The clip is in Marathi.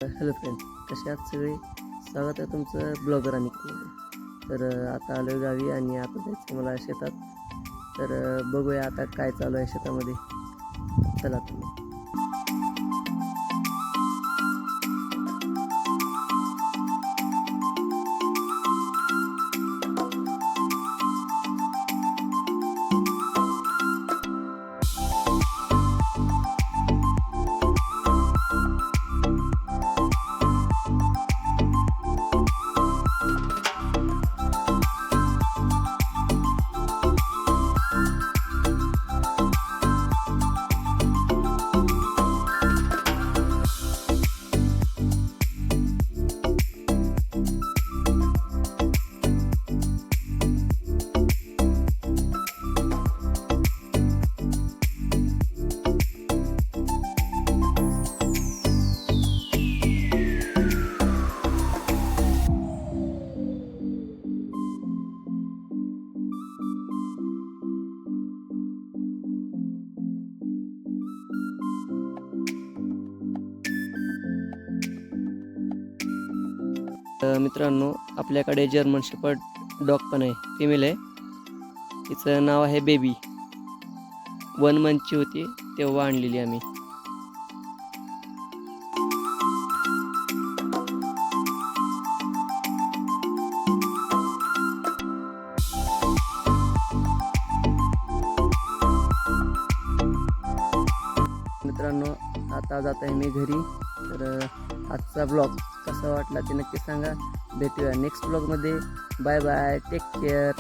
हॅलो फ्रेंड, कसे आहात सगळे? स्वागत आहे तुमचं ब्लॉगर आणि तर आता आलो आहे गावी आणि आता जायचं मला शेतात. तर बघूया आता काय चालू आहे शेतामध्ये. चला तुम्ही. मित्रांनो, आपल्याकडे जर्मन शेपर्ड डॉग पण आहे, फिमेल आहे. तिचं नाव आहे बेबी. 1 मंथची होती तेव्हा आणलेली आम्ही. मित्रांनो, आता जात आहे मी घरी. तर आजचा ब्लॉग कसा वाटला ते नक्की सांगा. भेटूया नेक्स्ट ब्लॉगमध्ये. Bye bye, take care.